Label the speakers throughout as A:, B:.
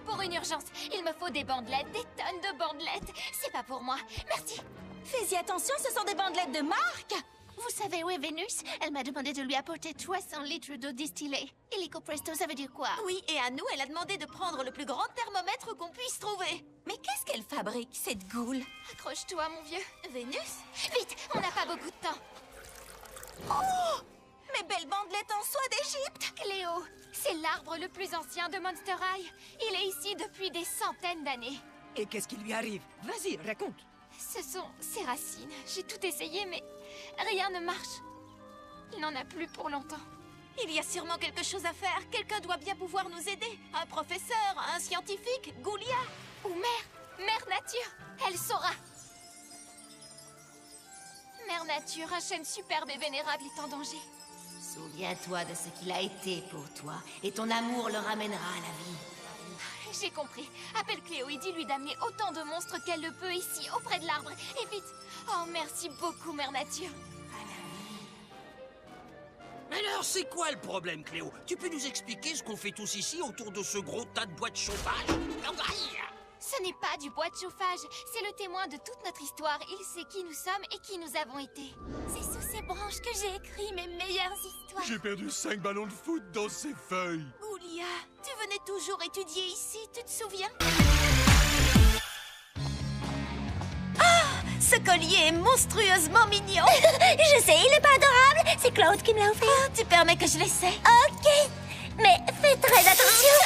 A: pour une urgence. Il me faut des bandelettes, des tonnes de bandelettes. C'est pas pour moi. Merci.
B: Fais-y attention, ce sont des bandelettes de marque.
A: Vous savez où est Vénus? Elle m'a demandé de lui apporter 300 litres d'eau distillée. Illico presto, ça veut dire quoi?
B: Oui, et à nous, elle a demandé de prendre le plus grand thermomètre qu'on puisse trouver. Mais qu'est-ce qu'elle fabrique, cette goule?
A: Accroche-toi, mon vieux.
B: Vénus?
A: Vite, on n'a pas beaucoup de temps.
B: Oh! Mes belles bandelettes en soie d'Égypte!
A: Cléo, c'est l'arbre le plus ancien de Monster High. Il est ici depuis des centaines d'années.
C: Et qu'est-ce qui lui arrive? Vas-y, raconte.
A: Ce sont ses racines. J'ai tout essayé, mais rien ne marche. Il n'en a plus pour longtemps.
B: Il y a sûrement quelque chose à faire. Quelqu'un doit bien pouvoir nous aider. Un professeur, un scientifique, Goulia.
A: Ou Mère Nature, elle saura. Mère Nature, un chêne superbe et vénérable est en danger.
D: Souviens-toi de ce qu'il a été pour toi, et ton amour le ramènera à la vie.
A: J'ai compris. Appelle Cléo et dis-lui d'amener autant de monstres qu'elle le peut ici, auprès de l'arbre. Et vite. Oh, merci beaucoup, Mère Nature.
E: Alors, c'est quoi le problème, Cléo? Tu peux nous expliquer ce qu'on fait tous ici autour de ce gros tas de bois de chauffage?
A: Ce n'est pas du bois de chauffage. C'est le témoin de toute notre histoire. Il sait qui nous sommes et qui nous avons été. C'est sous ces branches que j'ai écrit mes meilleures histoires.
F: J'ai perdu 5 ballons de foot dans ces feuilles.
B: Goulia, tu venais toujours étudier ici, tu te souviens? Ce collier est monstrueusement mignon.
G: Je sais, il est pas adorable. C'est Claude qui me l'a offert.
B: Tu permets que je l'essaie?
G: Ok, mais fais très attention.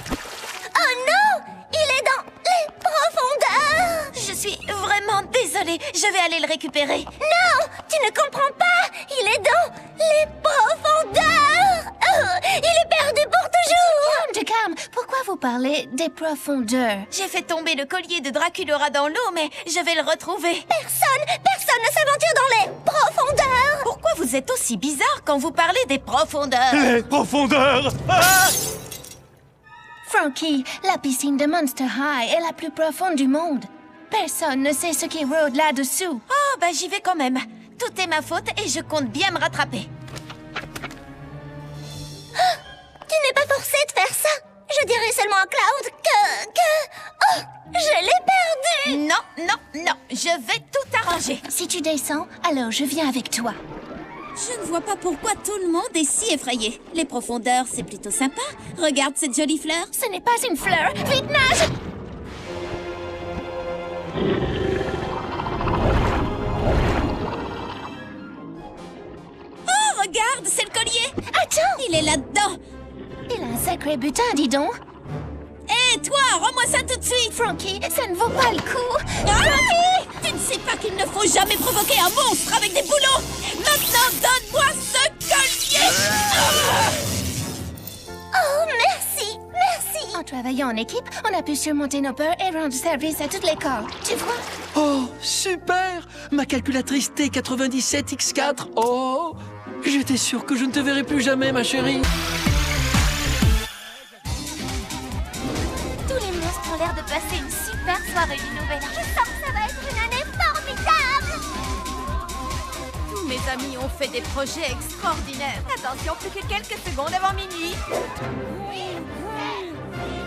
G: Oh non, il est dans les profondeurs.
B: Je suis vraiment désolée. Je vais aller le récupérer.
G: Non, tu ne comprends pas. Il est dans les profondeurs. Oh, il est perdu pour toujours.
A: Calme. Pourquoi vous parlez des profondeurs?
B: J'ai fait tomber le collier de Draculaura dans l'eau, mais je vais le retrouver.
G: Personne ne s'aventure dans les profondeurs.
B: Pourquoi vous êtes aussi bizarre quand vous parlez des profondeurs?
F: Les profondeurs! Ah!
A: Frankie, la piscine de Monster High est la plus profonde du monde. Personne ne sait ce qui rôde là-dessous.
B: Oh, bah j'y vais quand même. Tout est ma faute et je compte bien me rattraper.
G: Tu n'es pas forcé de faire ça. Je dirais seulement à Cloud Oh, je l'ai perdu.
B: Non, je vais tout arranger.
A: Si tu descends, alors je viens avec toi.
H: Je ne vois pas pourquoi tout le monde est si effrayé. Les profondeurs, c'est plutôt sympa. Regarde cette jolie fleur.
A: Ce n'est pas une fleur. Vite, nage!
H: Oh, regarde, c'est le collier.
A: Attends!
H: Il est là-dedans.
A: Il a un sacré butin, dis donc.
H: Hé, toi, rends-moi ça tout de suite.
A: Frankie, ça ne vaut pas le coup.
H: Frankie! Tu ne sais pas qu'il ne faut jamais provoquer un monstre avec des boulots. Maintenant, donne-moi ce collier.
G: Oh, merci.
A: En travaillant en équipe, on a pu surmonter nos peurs et rendre service à toute l'école. Tu vois?
C: Oh, super! Ma calculatrice T97X4. Oh! J'étais sûr que je ne te verrais plus jamais, ma chérie.
A: Tous les monstres ont l'air de passer une super soirée du Nouvel An.
G: Je sens que ça va être une année formidable.
B: Tous mes amis ont fait des projets extraordinaires. Attention, plus que quelques secondes avant minuit.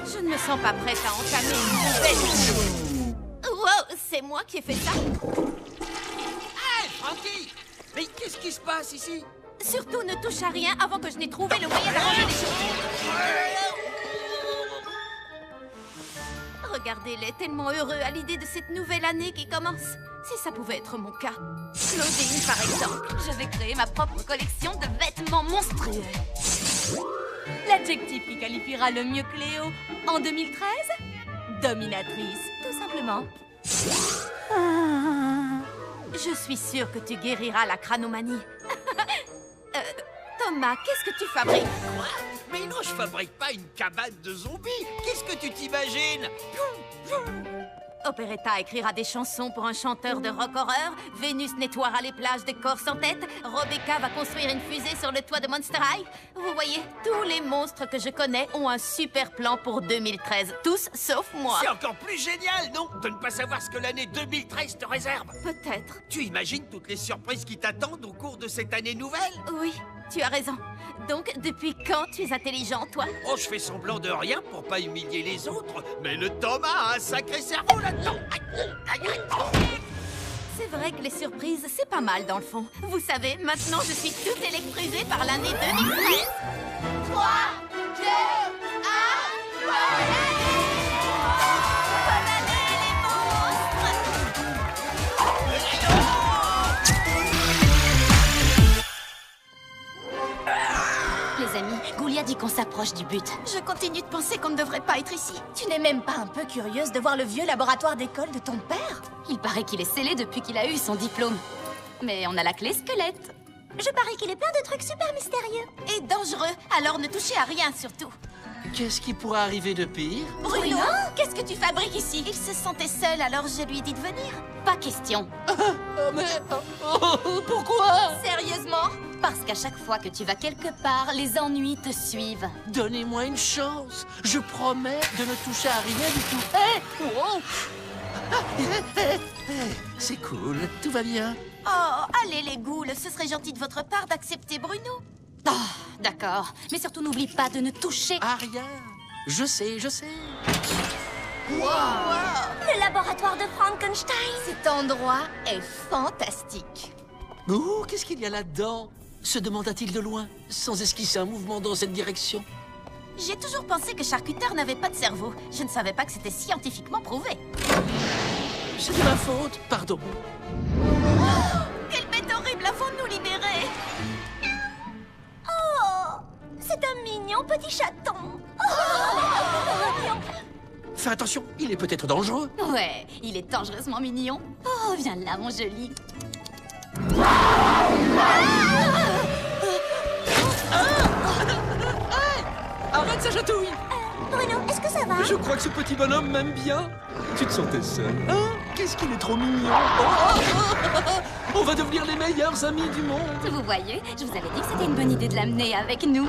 B: Je ne me sens pas prête à entamer une nouvelle. Wow, c'est moi qui ai fait ça.
E: Hey, Frankie! Mais qu'est-ce qui se passe ici?
B: Surtout ne touche à rien avant que je n'ai trouvé le moyen d'arranger les choses. Regardez-les, tellement heureux à l'idée de cette nouvelle année qui commence. Si ça pouvait être mon cas. Claudine, par exemple. Je vais créer ma propre collection de vêtements monstrueux. L'adjectif qui qualifiera le mieux Cléo en 2013? Dominatrice, tout simplement. Je suis sûre que tu guériras la cranomanie. Thomas, qu'est-ce que tu fabriques?
E: Quoi? Mais non, je fabrique pas une cabane de zombies. Qu'est-ce que tu t'imagines?
B: Operetta écrira des chansons pour un chanteur de rock horreur. Vénus nettoiera les plages de corps sans tête. Rebecca va construire une fusée sur le toit de Monster High. Vous voyez, tous les monstres que je connais ont un super plan pour 2013. Tous sauf moi.
E: C'est encore plus génial, non? De ne pas savoir ce que l'année 2013 te réserve.
B: Peut-être.
E: Tu imagines toutes les surprises qui t'attendent au cours de cette année nouvelle?
B: Oui, tu as raison. Donc, depuis quand tu es intelligent, toi?
E: Oh, je fais semblant de rien pour pas humilier les autres, mais le Thomas a un sacré cerveau là-dedans. Aïe, aïe, aïe.
B: C'est vrai que les surprises, c'est pas mal dans le fond. Vous savez, maintenant je suis toute électrisée par l'année 2013.
A: 3, 2, 1, bonne année!
B: Bonne année, les monstres!
D: Les amis, Goulia dit qu'on s'approche du but.
B: Je continue de penser qu'on ne devrait pas être ici.
H: Tu n'es même pas un peu curieuse de voir le vieux laboratoire d'école de ton père?
D: Il paraît qu'il est scellé depuis qu'il a eu son diplôme. Mais on a la clé squelette.
G: Je parie qu'il est plein de trucs super mystérieux.
B: Et dangereux, alors ne touchez à rien surtout.
C: Qu'est-ce qui pourrait arriver de pire?
B: Bruno, qu'est-ce que tu fabriques ici? Il se sentait seul, alors je lui ai dit de venir.
D: Pas question.
C: Pourquoi?
B: Sérieusement?
D: Parce qu'à chaque fois que tu vas quelque part, les ennuis te suivent.
C: Donnez-moi une chance. Je promets de ne toucher à rien du tout. Hé! Wow! C'est cool, tout va bien.
B: Oh, allez les ghouls, ce serait gentil de votre part d'accepter Bruno.
D: Oh, d'accord. Mais surtout, n'oublie pas de ne toucher...
C: À rien. Je sais, je sais.
G: Le laboratoire de Frankenstein.
B: Cet endroit est fantastique.
C: Oh, qu'est-ce qu'il y a là-dedans? Se demanda-t-il de loin, sans esquisser un mouvement dans cette direction.
B: J'ai toujours pensé que charcuteur n'avait pas de cerveau. Je ne savais pas que c'était scientifiquement prouvé.
C: C'est de ma faute, pardon.
B: Quelle bête horrible, avant de nous libérer!
G: Oh, c'est un mignon petit chaton. Oh,
C: Fais attention, il est peut-être dangereux.
D: Ouais, il est dangereusement mignon. Oh, viens là, mon joli.
C: Arrête sa chatouille!
G: Bruno, est-ce que ça va?
C: Je crois que ce petit bonhomme m'aime bien. Tu te sentais seul, hein? Qu'est-ce qu'il est trop mignon. Oh, on va devenir les meilleurs amis du monde.
D: Vous voyez, je vous avais dit que c'était une bonne idée de l'amener avec nous.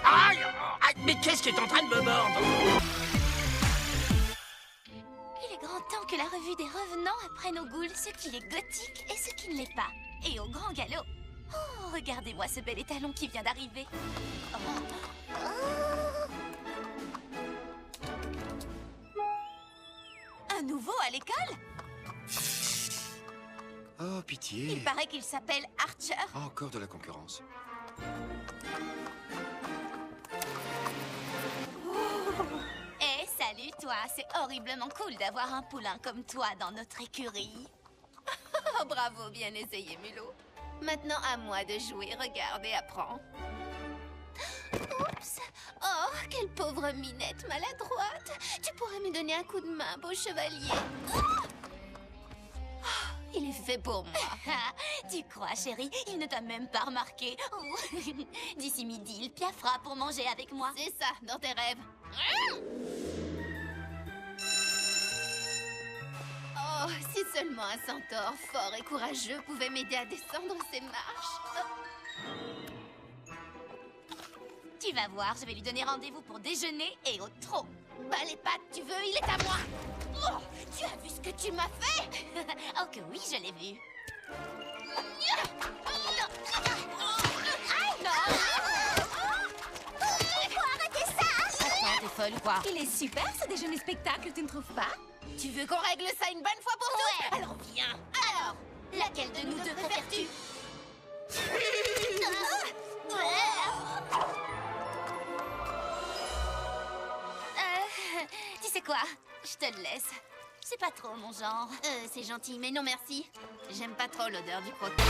E: Aïe, aïe, mais qu'est-ce qui est en train de me mordre?
A: Il est grand temps que la revue des revenants apprenne aux ghouls ce qui est gothique et ce qui ne l'est pas. Et au grand galop. Oh, regardez-moi ce bel étalon qui vient d'arriver.
B: Un nouveau à l'école?
I: Oh, pitié.
B: Il paraît qu'il s'appelle Archer.
I: Encore de la concurrence.
A: Eh, salut toi, c'est horriblement cool d'avoir un poulain comme toi dans notre écurie.
B: Oh, bravo, bien essayé, Mulot. Maintenant, à moi de jouer. Regarde et apprends.
A: Oups. Oh, quelle pauvre minette maladroite. Tu pourrais me donner un coup de main, beau chevalier.
B: Il est fait pour moi.
A: Tu crois, chérie? Il ne t'a même pas remarqué. Oh. D'ici midi, il piaffera pour manger avec moi.
B: C'est ça, dans tes rêves. Oh, si seulement un centaure fort et courageux pouvait m'aider à descendre ces marches.
A: Tu vas voir, je vais lui donner rendez-vous pour déjeuner et au trot. Bah les pattes, tu veux? Il est à moi. Oh, tu as vu ce que tu m'as fait? Oh que oui, je l'ai vu.
G: Faut arrêter ça.
B: Attends, t'es folle ou quoi?
A: Il est super ce déjeuner spectacle, tu ne trouves pas?
B: Tu veux qu'on règle ça une bonne fois pour toutes?
A: Ouais.
B: Alors viens.
A: Alors, laquelle de nous deux préfères-tu? Tu sais quoi? Je te le laisse. C'est pas trop mon genre. C'est gentil, mais non merci.
B: J'aime pas trop l'odeur du croquis.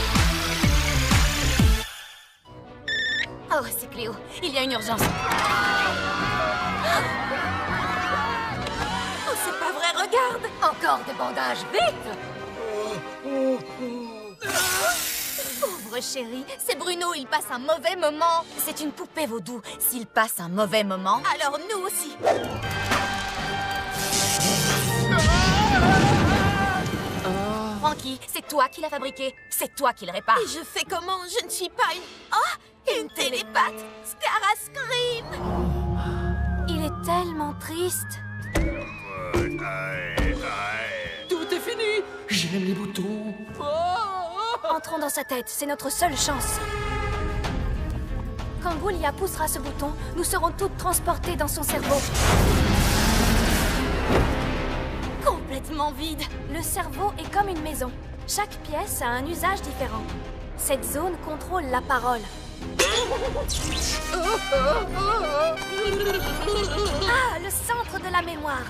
D: Oh, c'est Cléo. Il y a une urgence.
B: Oh, c'est pas vrai, regarde!
D: Encore des bandages, vite!
H: Pauvre chérie, c'est Bruno, il passe un mauvais moment. C'est une poupée vaudou. S'il passe un mauvais moment...
B: Alors nous aussi!
H: Frankie, c'est toi qui l'as fabriqué. C'est toi qui le répare.
B: Et je fais comment? Je ne suis pas une... Oh! Une télépathe! Scara Scream!
H: Il est tellement triste.
C: Tout est fini. J'aime les boutons. Oh,
G: Entrons dans sa tête, c'est notre seule chance. Quand Goulia poussera ce bouton, nous serons toutes transportées dans son cerveau. Complètement vide. Le cerveau est comme une maison. Chaque pièce a un usage différent. Cette zone contrôle la parole. Ah, le centre de la mémoire.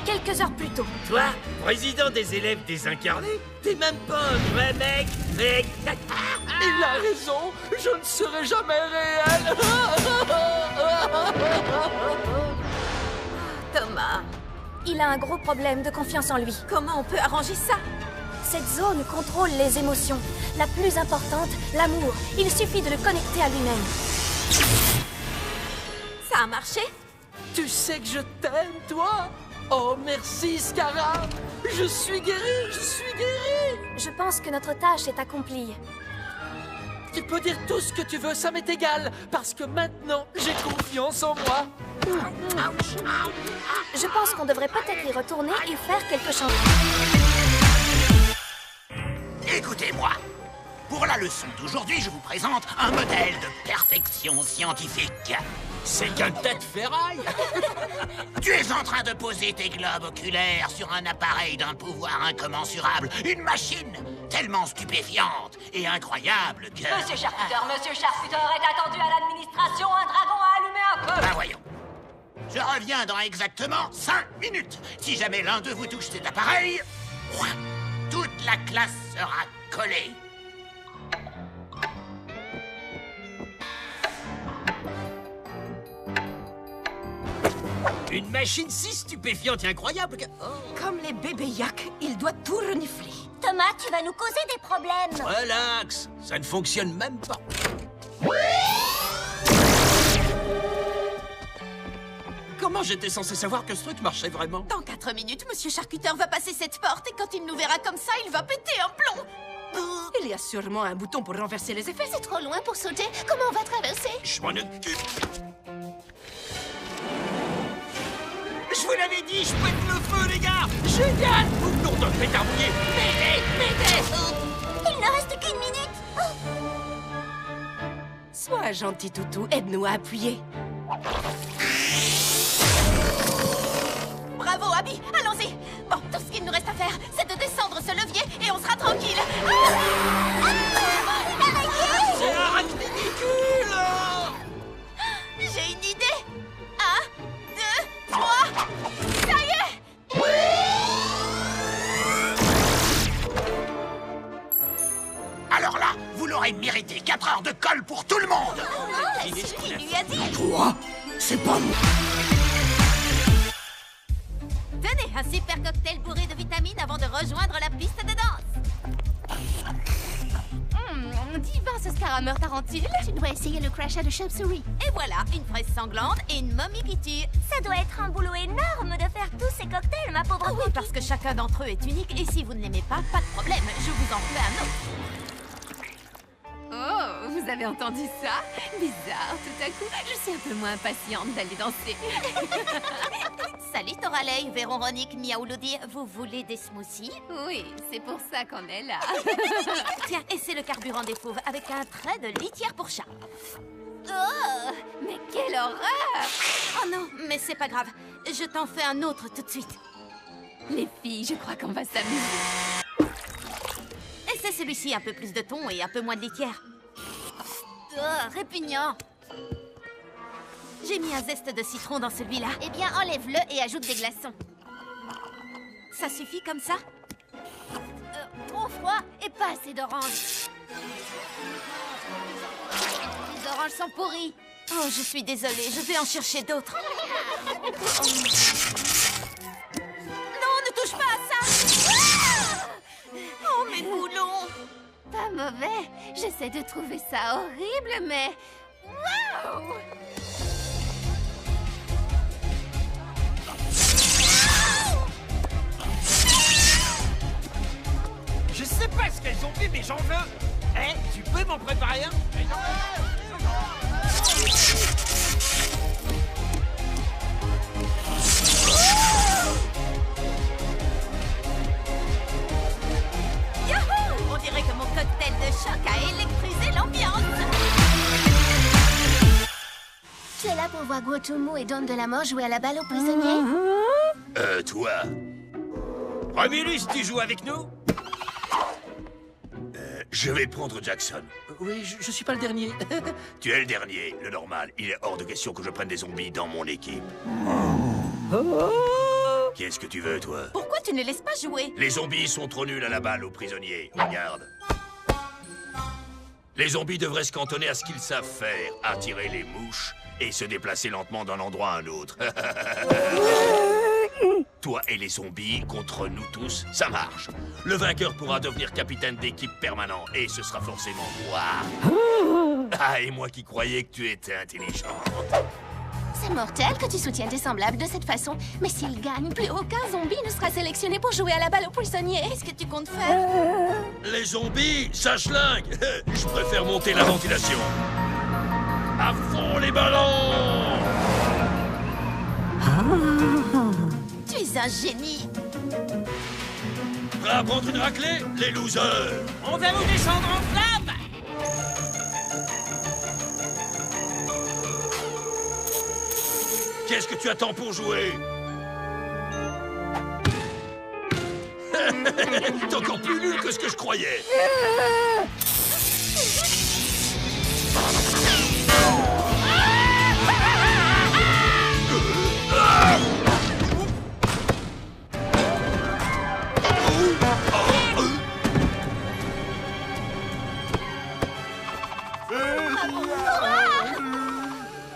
G: Quelques heures plus tôt.
E: Toi, président des élèves désincarnés, t'es même pas un vrai mec, mec.
C: Il a raison, je ne serai jamais réel.
B: Thomas,
G: Il a un gros problème de confiance en lui.
B: comment on peut arranger ça?
G: Cette zone contrôle les émotions. La plus importante, l'amour. Il suffit de le connecter à lui-même.
B: Ça a marché?
C: Tu sais que je t'aime, toi? Oh, merci, Scara. Je suis guéri, je suis guéri.
G: Je pense que notre tâche est accomplie.
C: Tu peux dire tout ce que tu veux, ça m'est égal. Parce que maintenant, j'ai confiance en moi.
G: Je pense qu'on devrait peut-être y retourner et faire quelque chose.
E: Écoutez-moi. Pour la leçon d'aujourd'hui, je vous présente un modèle de perfection scientifique. C'est qu'un tête ferraille. Tu es en train de poser tes globes oculaires sur un appareil d'un pouvoir incommensurable. Une machine tellement stupéfiante et incroyable que...
J: Monsieur Charcuter est attendu à l'administration. Un dragon a allumé un feu.
E: Ben voyons. Je reviens dans exactement 5 minutes. Si jamais l'un de vous touche cet appareil, toute la classe sera collée. Une machine si stupéfiante et incroyable que...
B: Comme les bébés yak, il doit tout renifler.
G: Thomas, tu vas nous causer des problèmes.
E: Relax, ça ne fonctionne même pas. Comment j'étais censé savoir que ce truc marchait vraiment?
B: Dans 4 minutes, Monsieur Charcuter va passer cette porte et quand il nous verra comme ça, il va péter un plomb.
H: Il y a sûrement un bouton pour renverser les effets.
A: C'est trop loin pour sauter. Comment on va traverser?
E: Je m'en occupe. Je vous l'avais dit, je pète le feu, les gars. Génial. Vous nom de pétardouiller. M'aidez.
G: Il ne reste qu'une minute.
H: Sois un gentil toutou, aide-nous à appuyer.
B: Bravo, Abby, allons-y. Bon, tout ce qu'il nous reste à faire, c'est de descendre ce levier et on sera tranquille.
E: C'est un ridicule.
B: J'ai une idée. 1, 2, 3. Ça y est.
E: Alors là, vous l'aurez mérité. 4 heures de colle pour tout le monde.
B: C'est ce qu'il lui a dit.
E: Quoi? C'est pas moi.
B: Tenez, un super cocktail bourré de vitamines avant de rejoindre la piste de danse. Divin ce scarameur tarentule.
A: Tu dois essayer le crachat de chauve-souris.
B: Et voilà, une fraise sanglante et une momie qui tue.
G: Ça doit être un boulot énorme de faire tous ces cocktails, ma pauvre
B: Ah oui, parce que chacun d'entre eux est unique et si vous ne l'aimez pas, pas de problème, je vous en fais un autre.
H: Oh, vous avez entendu ça? Bizarre, tout à coup, je suis un peu moins impatiente d'aller danser.
B: Salut Toralei, Véronique, Miaouloudi, vous voulez des smoothies?
H: Oui, c'est pour ça qu'on est là.
B: Tiens, et c'est le carburant des fauves avec un trait de litière pour chat.
H: Oh, mais quelle horreur!
B: Oh non, mais c'est pas grave, je t'en fais un autre tout de suite.
H: Les filles, je crois qu'on va s'amuser.
B: Et c'est celui-ci, un peu plus de thon et un peu moins de litière. Oh, répugnant. J'ai mis un zeste de citron dans celui-là.
A: Eh bien, enlève-le et ajoute des glaçons.
B: Ça suffit comme ça?
A: Trop froid et pas assez d'oranges. Les oranges sont pourries.
B: Oh, je suis désolée, je vais en chercher d'autres. Non, ne touche pas à ça! Oh, mes boulons!
A: Pas mauvais. J'essaie de trouver ça horrible, mais... Waouh!
E: Je sais pas ce qu'elles ont fait, mais j'en veux. Eh, tu peux m'en préparer un?
B: Yahoo! On dirait que mon cocktail de
A: qu'on voit Guotumu et Dawn de la Mort jouer à la balle aux prisonniers?
E: Toi. Romulus, tu joues avec nous? Je vais prendre Jackson.
C: Oui, je suis pas le dernier.
E: Tu es le dernier, le normal. Il est hors de question que je prenne des zombies dans mon équipe. Qu'est-ce que tu veux, toi?
B: Pourquoi tu ne laisses pas jouer?
E: Les zombies sont trop nuls à la balle aux prisonniers. Regarde. Les zombies devraient se cantonner à ce qu'ils savent faire. Attirer les mouches et se déplacer lentement d'un endroit à un autre. Toi et les zombies contre nous tous, ça marche. Le vainqueur pourra devenir capitaine d'équipe permanent et ce sera forcément moi. Ah, et moi qui croyais que tu étais intelligent.
A: C'est mortel que tu soutiennes tes semblables de cette façon. Mais s'il gagne, plus aucun zombie ne sera sélectionné pour jouer à la balle aux prisonniers.
B: Qu'est-ce que tu comptes faire?
E: Les zombies, ça schlingue. Je préfère monter la ventilation. À fond les ballons!
B: Tu es un génie.
E: Prêt à prendre une raclée, les losers?
H: On va vous descendre en flamme!
E: Qu'est-ce que tu attends pour jouer? T'es encore plus nul que ce que je croyais.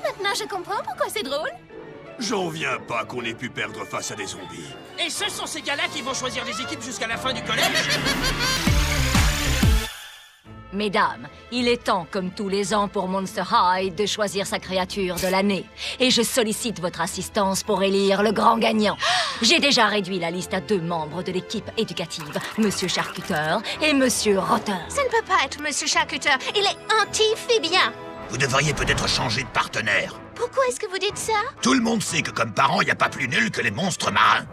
A: Maintenant, je comprends pourquoi c'est drôle.
E: J'en viens pas qu'on ait pu perdre face à des zombies.
H: Et ce sont ces gars-là qui vont choisir les équipes jusqu'à la fin du collège?
J: Mesdames, il est temps, comme tous les ans pour Monster High, de choisir sa créature de l'année. Et je sollicite votre assistance pour élire le grand gagnant. J'ai déjà réduit la liste à 2 membres de l'équipe éducative, Monsieur Charcuteur et Monsieur Rotter.
A: Ça ne peut pas être Monsieur Charcuteur. Il est anti-phébien.
E: Vous devriez peut-être changer de partenaire.
A: Pourquoi est-ce que vous dites ça?
E: Tout le monde sait que comme parents, il n'y a pas plus nul que les monstres marins.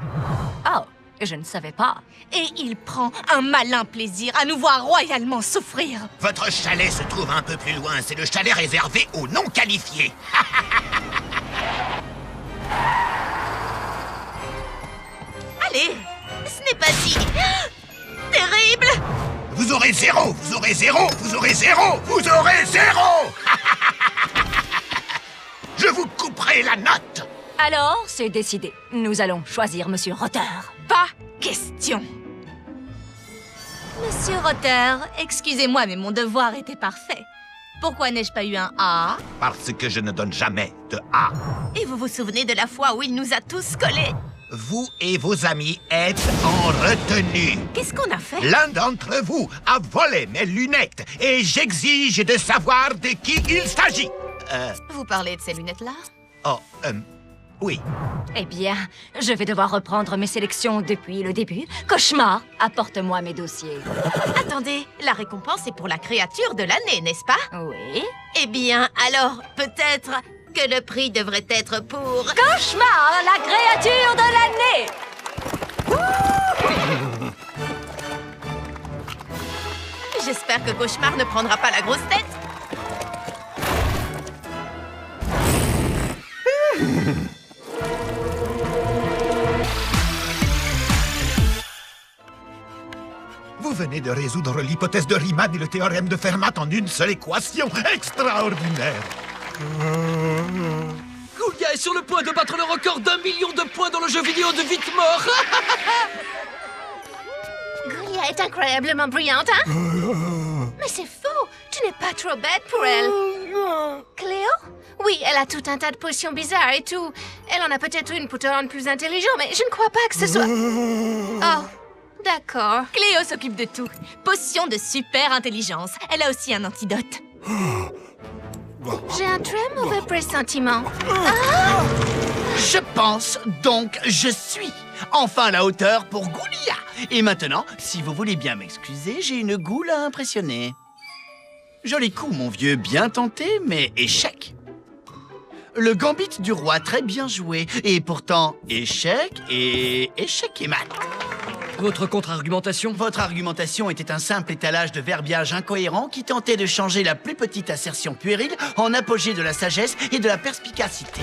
J: Oh, je ne savais pas.
H: Et il prend un malin plaisir à nous voir royalement souffrir.
E: Votre chalet se trouve un peu plus loin. C'est le chalet réservé aux non qualifiés.
B: Allez, ce n'est pas si... terrible.
E: Vous aurez 0, vous aurez 0, vous aurez 0, vous aurez 0. Je vous couperai la note.
J: Alors, c'est décidé. Nous allons choisir Monsieur Rotter.
H: Pas question. Monsieur Rotter, excusez-moi, mais mon devoir était parfait. Pourquoi n'ai-je pas eu un A?
E: Parce que je ne donne jamais de A.
B: Et vous vous souvenez de la fois où il nous a tous collés?
E: Vous et vos amis êtes en retenue.
B: Qu'est-ce qu'on a fait?
E: L'un d'entre vous a volé mes lunettes et j'exige de savoir de qui il s'agit.
B: Vous parlez de ces lunettes-là?
E: Oh, oui.
J: Eh bien, je vais devoir reprendre mes sélections depuis le début. Cauchemar, apporte-moi mes dossiers.
B: Attendez, la récompense est pour la créature de l'année, n'est-ce pas?
J: Oui.
B: Eh bien, alors, peut-être que le prix devrait être pour...
J: Cauchemar, la créature de l'année!
B: J'espère que Cauchemar ne prendra pas la grosse tête.
E: Vous venez de résoudre l'hypothèse de Riemann et le théorème de Fermat en une seule équation. Extraordinaire.
C: Goulia est sur le point de battre le record d'1 million de points dans le jeu vidéo de vite mort.
A: Goulia est incroyablement brillante, hein? Mais c'est faux. Tu n'es pas trop bête pour elle. Cléo? Oui, elle a tout un tas de potions bizarres et tout. Elle en a peut-être une pour te rendre plus intelligent, mais je ne crois pas que ce soit... Oh, d'accord.
H: Cléo s'occupe de tout. Potion de super intelligence. Elle a aussi un antidote.
A: J'ai un très mauvais pressentiment.
K: Je pense, donc je suis enfin à la hauteur pour Goulia. Et maintenant, si vous voulez bien m'excuser, j'ai une goule à impressionner. Joli coup, mon vieux, bien tenté, mais échec. Le gambit du roi, très bien joué. Et pourtant, échec et mat.
L: Votre contre-argumentation?
K: Votre argumentation était un simple étalage de verbiage incohérent qui tentait de changer la plus petite assertion puérile en apogée de la sagesse et de la perspicacité.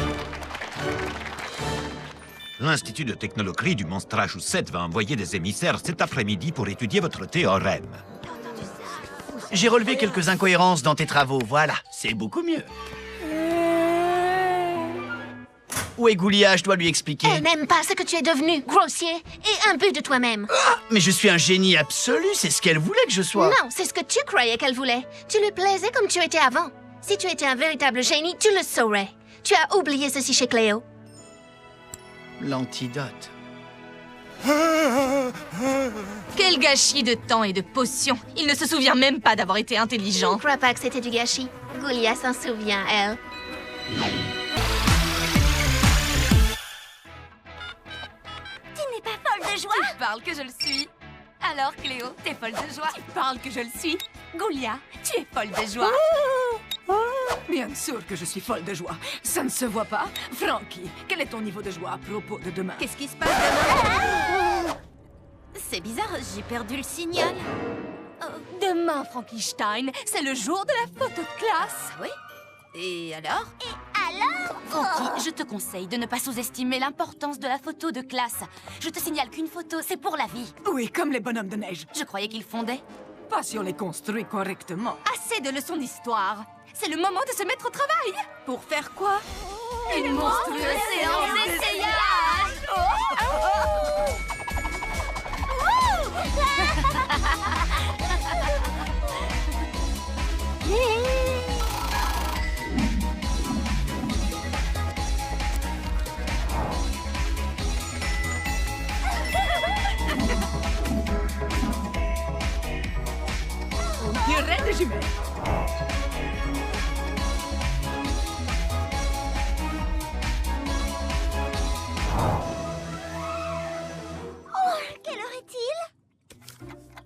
E: L'Institut de technologie du Monstre-à-Chaussette va envoyer des émissaires cet après-midi pour étudier votre théorème.
K: J'ai relevé quelques incohérences dans tes travaux, voilà, c'est beaucoup mieux. Où est Goulia? Je dois lui expliquer.
A: Elle n'aime pas ce que tu es devenu, grossier et imbu de toi-même.
K: Ah, mais je suis un génie absolu, c'est ce qu'elle voulait que je sois.
A: Non, c'est ce que tu croyais qu'elle voulait. Tu lui plaisais comme tu étais avant. Si tu étais un véritable génie, tu le saurais. Tu as oublié ceci chez Cléo.
K: L'antidote.
B: Quel gâchis de temps et de potions. Il ne se souvient même pas d'avoir été
A: Je
B: intelligent.
A: ne crois pas que c'était du gâchis. Goulia s'en souvient, elle.
G: Tu n'es pas folle de joie?
B: Tu parles que je le suis. Alors, Cléo, t'es folle de joie. Tu parles que je le suis. Goulia, tu es folle de joie.
M: Bien sûr que je suis folle de joie. Ça ne se voit pas. Frankie, quel est ton niveau de joie à propos de demain?
B: Qu'est-ce qui se passe demain? C'est bizarre, j'ai perdu le signal. Demain, Frankenstein, c'est le jour de la photo de classe. Oui. Et alors? Frankie, je te conseille de ne pas sous-estimer l'importance de la photo de classe. Je te signale qu'une photo, c'est pour la vie.
M: Oui, comme les bonhommes de neige.
B: Je croyais qu'ils fondaient.
M: Pas si on les construit correctement.
B: Assez de leçons d'histoire. C'est le moment de se mettre au travail. Pour faire quoi? Une monstrueuse séance d'essayage.
M: On dirait des jumelles.
G: Quelle heure est-il?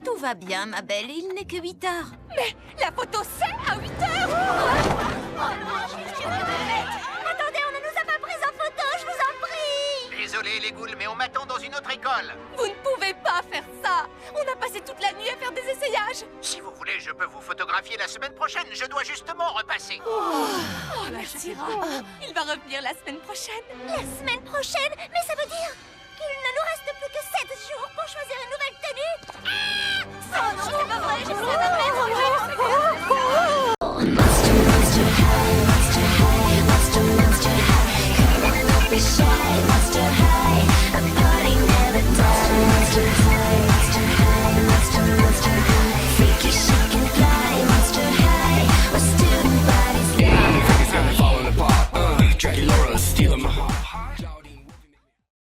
B: Tout va bien, ma belle. Il n'est que 8 heures.
M: Mais la photo, c'est à 8 heures.
G: Attendez, on ne nous a pas pris en photo, je vous en prie!
E: Désolé les ghouls, mais on m'attend dans une autre école.
B: Vous ne pouvez pas faire ça. On a passé toute la nuit à faire des essayages.
E: Si vous voulez, je peux vous photographier la semaine prochaine. Je dois justement repasser.
B: Merci. Il va revenir la semaine prochaine.
G: La semaine prochaine? Mais ça veut dire qu'il ne nous reste plus que 7 jours pour choisir une nouvelle tenue? Ah! Oh non, c'est pas vrai, j'ai plus la même.